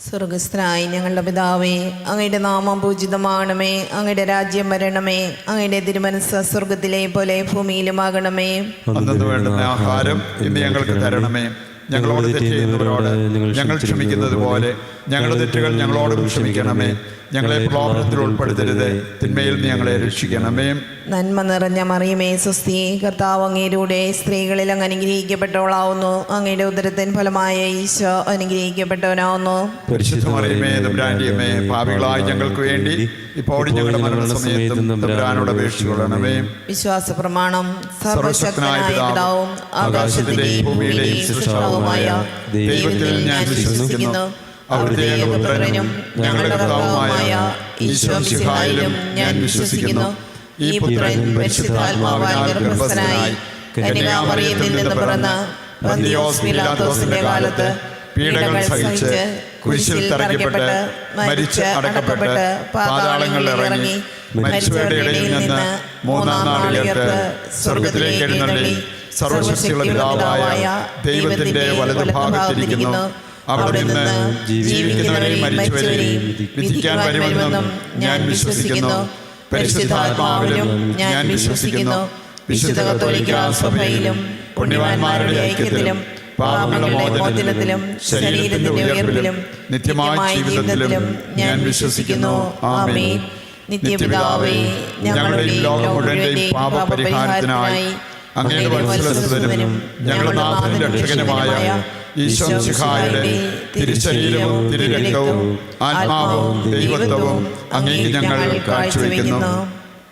സ്വർഗസ്ഥനായ ഞങ്ങളുടെ പിതാവേ, അങ്ങയുടെ നാമം പൂജിതമാകണമേ. അങ്ങയുടെ രാജ്യം വരണമേ. അങ്ങയുടെ തിരുമനസ്സ് സ്വർഗത്തിലെ പോലെ ഭൂമിയിലുമാകണമേ. അന്നു വേണ്ടുന്ന ആഹാരം ഇന്ന് ഞങ്ങൾക്ക് തരണമേ. ഞങ്ങളോട് തെറ്റ് ചെയ്യുന്നവരോട് ഞങ്ങൾ ക്ഷമിക്കുന്നത് പോലെ ഞങ്ങളുടെ തെറ്റുകൾ ഞങ്ങളോടും ക്ഷമിക്കണമേ. ഞങ്ങളെ പ്രലോഭനത്തിൽ ഉൾപ്പെടുത്തരുത്, തിന്മയിൽ നിന്ന് ഞങ്ങളെ രക്ഷിക്കണമേ. നന്മ നിറഞ്ഞ മറിയമേ, സ്വസ്തി, കർത്താവ് അങ്ങയിലൂടെ സ്ത്രീകളിൽ അങ്ങ് അനുഗ്രഹിക്കപ്പെട്ടവളാവുന്നു. അങ്ങയുടെ ഉദരത്തിൻ ഫലമായ ഈശോ അനുഗ്രഹിക്കപ്പെട്ടവനാവുന്നു. പരിശുദ്ധ മറിയമേ, തമ്പുരാന്റെ അമ്മേ, പാപികളായ ഞങ്ങൾക്ക് വേണ്ടി ഇപ്പോഴും ഞങ്ങളുടെ മരണസമയത്തും തമ്പുരാനോട് അപേക്ഷിച്ചുകൊള്ളണമേ. വിശ്വാസ പ്രമാണം. സർവശക്തനായ പിതാവും ആകാശത്തിന്റെയും ഭൂമിയുടെയും സൃഷ്ടാവുമായ ദൈവത്തിൽ ഞാൻ വിശ്വസിക്കുന്നു. അവിടുത്തെ ഏകപുത്രനും ഞങ്ങളുടെ കർത്താവുമായ ഈശോ മിശിഹായിലും ഞാൻ വിശ്വസിക്കുന്നു. ഈ പുത്രൻ പരിശുദ്ധാത്മാവാൽ ഗർഭസ്ഥനായി കന്യകാമറിയത്തിൽ നിന്ന് പിറന്ന് പന്തിയോസ് പീലാത്തോസിന്റെ കാലത്ത് പീഡകൾ സഹിച്ച് കുരിശിൽ തറയ്ക്കപ്പെട്ട് മരിച്ച് അടക്കപ്പെട്ട് പാതാളങ്ങളിൽ ഇറങ്ങി മരിച്ചവരുടെ ഇടയിൽ നിന്ന് മൂന്നാം നാൾ ഉയർത്ത് സ്വർഗത്തിലേക്ക് എഴുന്നള്ളി സർവശക്തിയുള്ള പിതാവായ ദൈവത്തിന്റെ വലതുഭാഗത്തിരിക്കുന്നു. അവിടെ നിന്ന് ജീവിക്കുന്നവരെയും മരിച്ചവരെയും വിധിക്കാൻ വരുമെന്നും ഞാൻ വിശ്വസിക്കുന്നു. പരിശുദ്ധാത്മാവിലും ഞാൻ വിശ്വസിക്കുന്നു. വിശുദ്ധ കത്തോലിക്ക സഭയിലും പുണ്യവാന്മാരുടെ ഐക്യത്തിലും പാപങ്ങളുടെ മോചനത്തിലും ശരീരത്തിന്റെ ഉയർപ്പിലും നിത്യമായ ജീവിതത്തിലും ഞാൻ വിശ്വസിക്കുന്നു. ആമേൻ. നിത്യപിതാവേ, ഞങ്ങളുടെയും ലോകം മുഴുവന്റെയും പാപപരിഹാരത്തിനായി അങ്ങയുടെ വത്സലസുതനും ഞങ്ങളുടെ നാഥനും രക്ഷകനുമായ ഈശോ മിശിഹായുടെ തിരുശരീരവും തിരുരക്തവും ആത്മാവും ദൈവത്വവും അങ്ങേക്ക് ഞങ്ങൾ കാഴ്ചവെക്കുന്നു.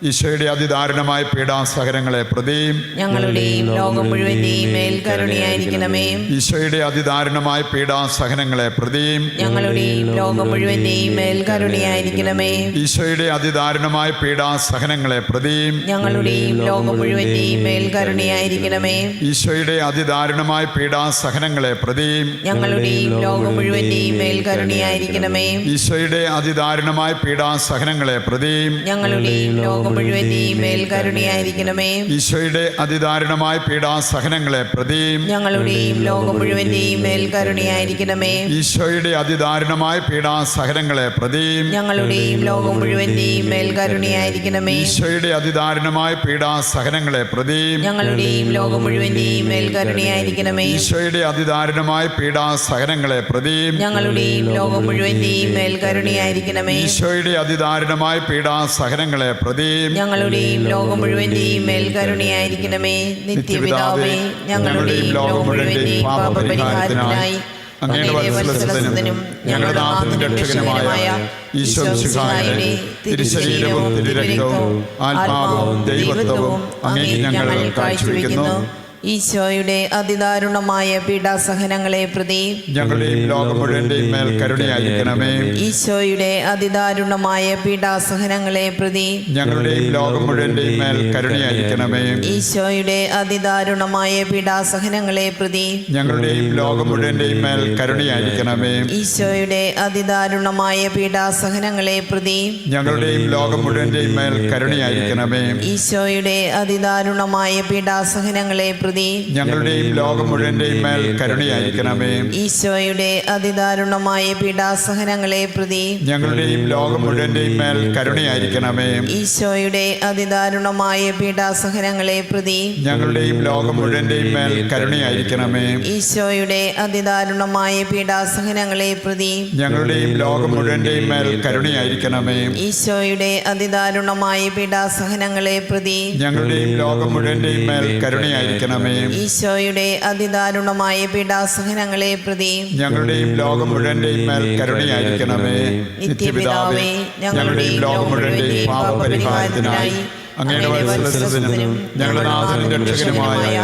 ഈശോയുടെ അതിദാരുണമായ പീഡാസഹനങ്ങളെ പ്രതിയും ഞങ്ങളുടെയും ലോകം മുഴുവന്റെയും മേൽ കരുണയായിരിക്കണമേ. ഈശോയുടെ അതിദാരുണമായ പീഡാസഹനങ്ങളെ പ്രതിയും ഞങ്ങളുടെയും ലോകം മുഴുവന്റെയും മേൽ കരുണയായിരിക്കണമേ. ഈശോയുടെ അതിദാരുണമായ പീഡാസഹനങ്ങളെ പ്രതിയും ഞങ്ങളുടെയും ലോകം മുഴുവന്റെയും മേൽ കരുണയായിരിക്കണമേ. ഈശോയുടെ അതിദാരുണമായ പീഡാസഹനങ്ങളെ പ്രതിയും ഞങ്ങളുടെയും ലോകം മുഴുവന്റെയും മേൽ കരുണയായിരിക്കണമേ. ഈശോയുടെ അതിദാരുണമായ പീഡാസഹനങ്ങളെ പ്രതിയും ഞങ്ങളുടെയും ലോകം മുഴുവന്റെയും മേൽ കരുണയായിരിക്കണമേ. ഈശോയുടെ അതിദാരുണമായ പീഡാസഹനങ്ങളെ പ്രതിയും ഞങ്ങളുടെയും ലോകം മുഴുവന്റെയും മേൽ കരുണയായിരിക്കണമേ. ഈശോയുടെ അതിദാരുണമായ പീഡാസഹനങ്ങളെ പ്രതിയും ഞങ്ങളുടെയും ലോകം മുഴുവന്റെയും മേൽ കരുണയായിരിക്കണമേ. ഈശോയുടെ അതിദാരുണമായ പീഡാസഹനങ്ങളെ പ്രതിയും ഞങ്ങളുടെയും ലോകം മുഴുവന്റെയും മേൽ കരുണയായിരിക്കണമേ. ഈശോയുടെ അതിദാരുണമായ പീഡാസഹനങ്ങളെ പ്രതിയും ഞങ്ങളുടെയും ലോകം മുഴുവന്റെയും മേൽ കരുണയായിരിക്കണമേ. ഈശോയുടെ അതിദാരുണമായ പീഡാസഹനങ്ങളെ പ്രതിയും ഞങ്ങളുടെയും ലോകം മുഴുവന്റെയും മേൽ കരുണയായിരിക്കണമേ. നിത്യപിതാവേ, ഞങ്ങളുടെയും ലോകം മുഴുവന്റെയും പാപപരിഹാരത്തിനായി അങ്ങയുടെ വത്സലസുതനും ഞങ്ങളുടെ നാഥനും രക്ഷകനുമായ ഈശോ മിശിഹായുടെ തിരുശരീരവും തിരുരക്തവും ആത്മാവും ദൈവത്വവും അങ്ങേക്ക് ഞങ്ങൾ കാഴ്ചവെക്കുന്നു. ഈശോയുടെ അതിദാരുണമായ പീഡാസഹനങ്ങളെ പ്രതി ഞങ്ങളുടെയും ലോകം മുഴുവന്റെയും മേൽ കരുണയായിരിക്കണമേ. ഈശോയുടെ അതിദാരുണമായ പീഡാസഹനങ്ങളെ പ്രതി ഞങ്ങളുടെയും ലോകം മുഴുവന്റെയും മേൽ കരുണയായിരിക്കണമേ. ഈശോയുടെ അതിദാരുണമായ പീഡാസഹനങ്ങളെ പ്രതി ഞങ്ങളുടെയും ലോകം മുഴുവന്റെയും മേൽ കരുണയായിരിക്കണമേ. ഈശോയുടെ അതിദാരുണമായ പീഡാസഹനങ്ങളെ പ്രതി ഞങ്ങളുടെയും ലോകം മുഴുവന്റെയും മേൽ കരുണയായിരിക്കണമേ. ഈശോയുടെ അതിദാരുണമായ പീഡാസഹനങ്ങളെ പ്രതി ഞങ്ങളുടെയും ലോകം മുഴുവന്റെയും മേൽ കരുണയായിരിക്കണമേ. ഈശോയുടെ അതിദാരുണമായ പീഡാസഹനങ്ങളെ പ്രതി ഞങ്ങളുടെയും ലോകം മുഴുവന്റെയും മേൽ കരുണയായിരിക്കണമേ. ഈശോയുടെ അതിദാരുണമായ പീഡാസഹനങ്ങളെ പ്രതി ഞങ്ങളുടെയും ലോകം മുഴുവന്റെയും മേൽ കരുണയായിരിക്കണമേ. ഈശോയുടെ അതിദാരുണമായ പീഡാസഹനങ്ങളെ പ്രതി ഞങ്ങളുടെയും ലോകം മുഴുവന്റെയും മേൽ കരുണയായിരിക്കണമേ. ഈശോയുടെ അതിദാരുണമായ പീഡാസഹനങ്ങളെ പ്രതി ഞങ്ങളുടെയും ലോകം മുഴുവന്റെയും മേൽ കരുണയായിരിക്കണമേ. ഈശോയുടെ അതിദാരുണമായ പീഡാസഹനങ്ങളെ പ്രതി ഞങ്ങളുടെയും ലോകം മുഴുവന്റെയും മേൽ കരുണയായിരിക്കണമേ. നിത്യപിതാവേ, ഞങ്ങളുടെയും ലോകം മുഴുവന്റെയും പാപപരിഹാരത്തിനായി അങ്ങയുടെ വത്സലസുതനും ഞങ്ങളുടെ നാഥനും രക്ഷകനുമായ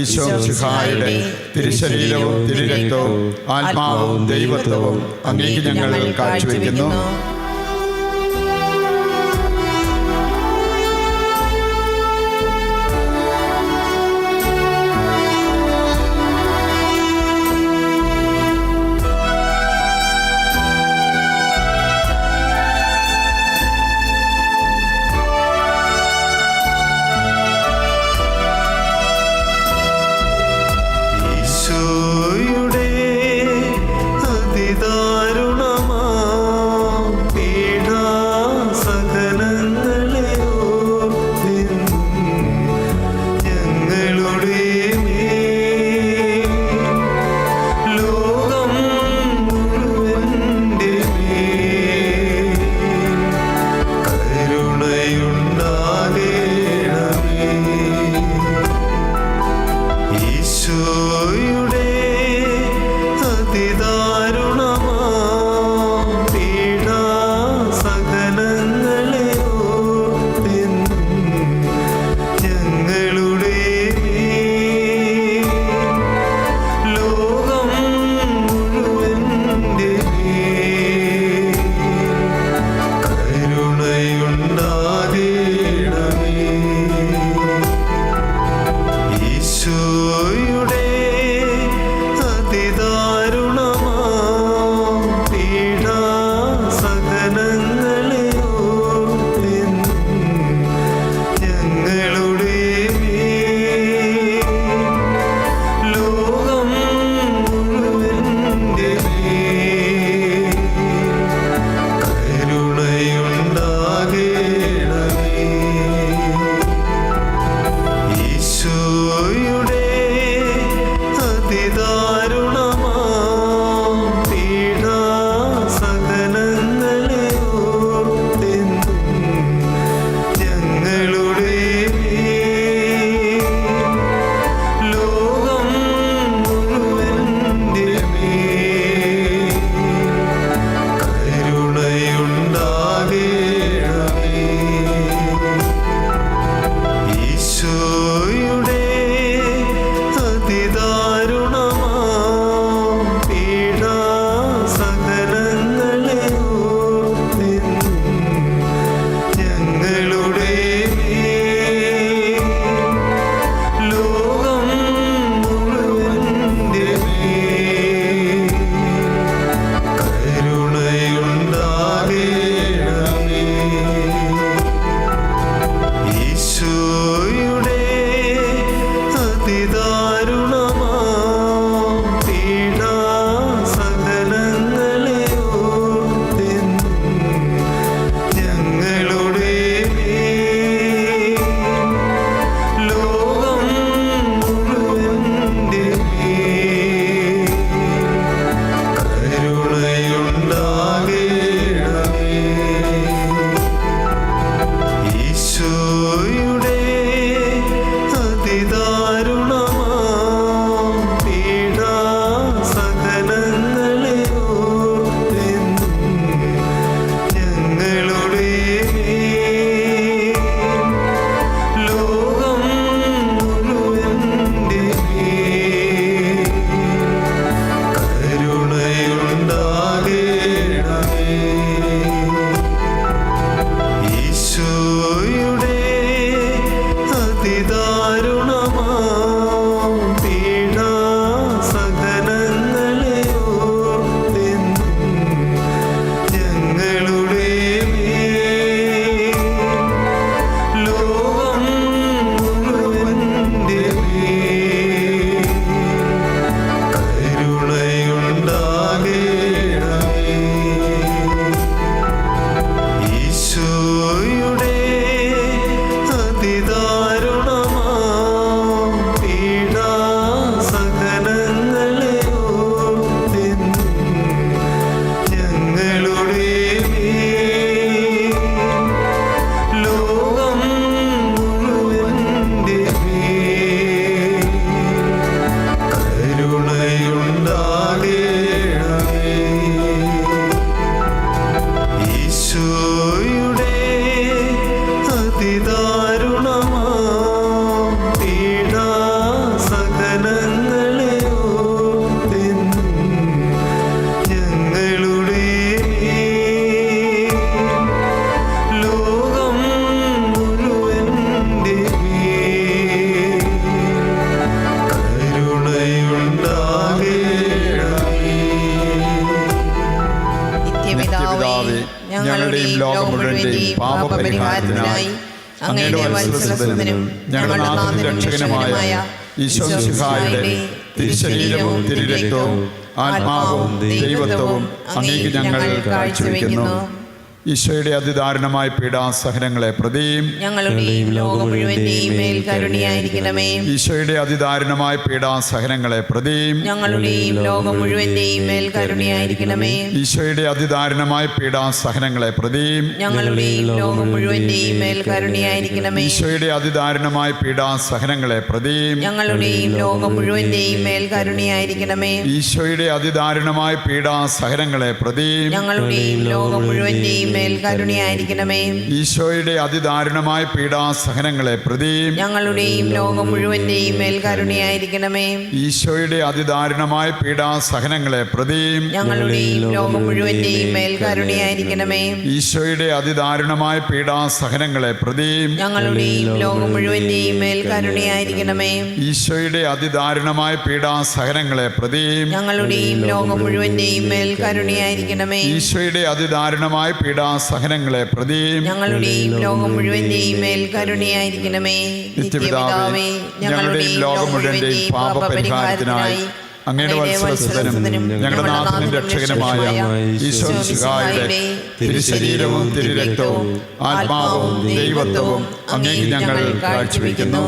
ഈശോ മിശിഹായുടെ തിരുശരീരവും തിരുരക്തവും ആത്മാവും ദൈവത്വവും അങ്ങേക്ക് ഞങ്ങൾ കാഴ്ചവെക്കുന്നു. ഈശോയുടെ അതിദാരുണമായ പിതാവേ, ഞങ്ങളുടെയും ലോകം മുഴുവന്റെയും പാപപരിഹാരത്തിനായി അങ്ങയുടെ വത്സലസുതനും ഞങ്ങളുടെ നാഥനും രക്ഷകനുമായ ഈശോമിശിഹായുടെ തിരുശരീരവും തിരുരക്തവും ആത്മാവും ദൈവത്വവും അങ്ങേക്ക് ഞങ്ങൾ കാഴ്ചവെക്കുന്നു. ഈശോയുടെ അതിദാരുണമായ പീഡാസഹനങ്ങളെ പ്രതിയും ഞങ്ങളുടെയും ലോകം മുഴുവന്റെയും മേൽ കരുണയായിരിക്കണമേ. ഈശോയുടെ അതിദാരുണമായ പീഡാസഹനങ്ങളെ പ്രതിയും ഞങ്ങളുടെയും ലോകം മുഴുവന്റെയും മേൽ കരുണയായിരിക്കണമേ. ഈശോയുടെ അതിദാരുണമായ പീഡാസഹനങ്ങളെ പ്രതിയും ഞങ്ങളുടെയും ലോകം മുഴുവന്റെയും മേൽ കരുണയായിരിക്കണമേ. ഈശോയുടെ അതിദാരുണമായ പീഡാസഹനങ്ങളെ പ്രതിയും ഞങ്ങളുടെയും ലോകം മുഴുവന്റെയും മേൽ കരുണയായിരിക്കണമേ. ഈശോയുടെ അതിദാരുണമായ പീഡാസഹനങ്ങളെ പ്രതിയും ഞങ്ങളുടെയും ലോകം മുഴുവന്റെയും മേൽ കരുണയായിരിക്കണമേ. ഈശോയുടെ അതിദാരുണമായ പീഡാസഹനങ്ങളെ പ്രതിയും ഞങ്ങളുടെയും ലോകം മുഴുവന്റെയും മേൽ കരുണയായിരിക്കണമേ. ഈശോയുടെ അതിദാരുണമായ പീഡാസഹനങ്ങളെ പ്രതിയും ഞങ്ങളുടെയും ലോകം മുഴുവന്റെയും മേൽ കരുണയായിരിക്കണമേ. ഈശോയുടെ അതിദാരുണമായ പീഡാസഹനങ്ങളെ പ്രതിയും ഞങ്ങളുടെയും ലോകം മുഴുവന്റെയും മേൽ കരുണയായിരിക്കണമേ. ഈശോയുടെ അതിദാരുണമായ പീഡാസഹനങ്ങളെ പ്രതിയും ഞങ്ങളുടെയും ലോകം മുഴുവന്റെയും മേൽ കരുണയായിരിക്കണമേ. ഈശോയുടെ അതിദാരുണമായ പീഡാസഹനങ്ങളെ പ്രതിയും ഞങ്ങളുടെയും ലോകം മുഴുവന്റെയും മേൽ കരുണയായിരിക്കണമേ. നിത്യപിതാവേ, ഞങ്ങളുടെയും ലോകം മുഴുവന്റെയും പാപപരിഹാരത്തിനായി അങ്ങയുടെ വത്സലസുതനും ഞങ്ങളുടെ നാഥനും രക്ഷകനുമായ ഈശോമിശിഹായുടെ തിരുശരീരവും തിരുരക്തവും ആത്മാവും ദൈവത്വവും അങ്ങേക്ക് ഞങ്ങൾ കാഴ്ചവെക്കുന്നു.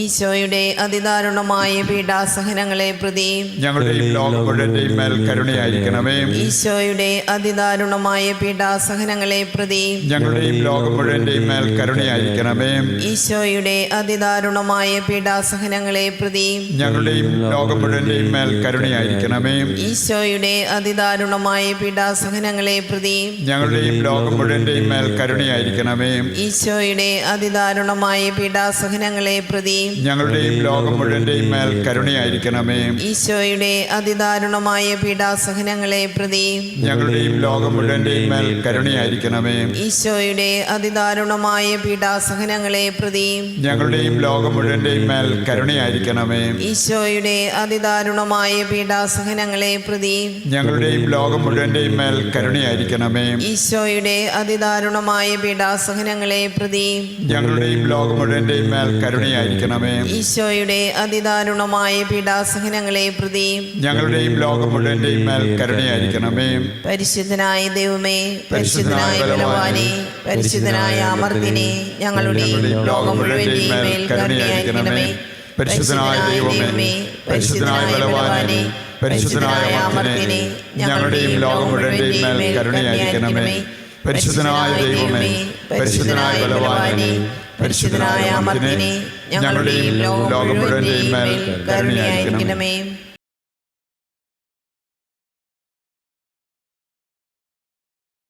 ഈശോയുടെ അതിദാരുണമായ പീഡാസഹനങ്ങളെ പ്രതി ഞങ്ങളുടെയും ലോകം മുഴുവന്റെയും മേൽ കരുണയായിരിക്കണമേ. ഈശോയുടെ അതിദാരുണമായ പീഡാസഹനങ്ങളെ പ്രതി ഞങ്ങളുടെയും ലോകം മുഴുവന്റെയും മേൽ കരുണയായിരിക്കണമേ. ഈശോയുടെ അതിദാരുണമായ പീഡാസഹനങ്ങളെ പ്രതി ഞങ്ങളുടെയും ലോകം മുഴുവന്റെയും മേൽ കരുണയായിരിക്കണമേ. ഈശോയുടെ അതിദാരുണമായ പീഡാസഹനങ്ങളെ പ്രതി ഞങ്ങളുടെയും ലോകം മുഴുവന്റെയും മേൽ കരുണയായിരിക്കണമേ. ഈശോയുടെ അതിദാരുണമായ പീഡാസഹനങ്ങളെ പ്രതി ഞങ്ങളുടെയും ലോകം മുഴുവന്റെയും മേൽ കരുണയായിരിക്കണമേ. ഈശോയുടെ അതിദാരുണമായ പീഡാസഹനങ്ങളെ പ്രതി ഞങ്ങളുടെയും ലോകം മുഴുവന്റെയും മേൽ കരുണയായിരിക്കണമേ. ഈശോയുടെ അതിദാരുണമായ പീഡാസഹനങ്ങളെ പ്രതി ഞങ്ങളുടെയും ലോകം മുഴുവന്റെയും മേൽ കരുണയായിരിക്കണമേ. ഈശോയുടെ അതിദാരുണമായ പീഡാസഹനങ്ങളെ പ്രതി ഞങ്ങളുടെയും ലോകം മുഴുവന്റെയും മേൽ കരുണയായിരിക്കണമേ. ഈശോയുടെ അതിദാരുണമായ പീഡാസഹനങ്ങളെ പ്രതി ഞങ്ങളുടെയും ലോകം മുഴുവന്റെയും മേൽ കരുണയായിരിക്കണമേ. ഈശോയുടെ അതിദാരുണമായ പീഡാസഹനങ്ങളെ പ്രതി ഞങ്ങളുടെയും ലോകം മുഴുവന്റെയും മേൽ കരുണയായിരിക്കണമേ. പരിശുദ്ധനായ ദൈവമേ, പരിശുദ്ധനായ ബലവാനേ, പരിശുദ്ധനായ അമർത്തിനെ, ഞങ്ങളുടെയും ലോകം മുഴുവന്റെയും മേൽ കരുണയായിരിക്കണമേ. പരിശുദ്ധനായ ദൈവമേ, പരിശുദ്ധനായ ബലവാനേ, പരിശുദ്ധനായ അമർത്തിനെ, ഞങ്ങളുടെയും ലോകം മുഴുവന്റെയും മേൽ കരുണയായിരിക്കണമേ. പരിശുദ്ധനായ ദൈവമേ, പരിശുദ്ധനായ ബലവാനേ, പരിശുദ്ധനായ അമർത്തിനെ, ഞങ്ങളുടെയും ലോകം മുഴുവന്റെയും മേൽ കരുണയായിരിക്കണമേ.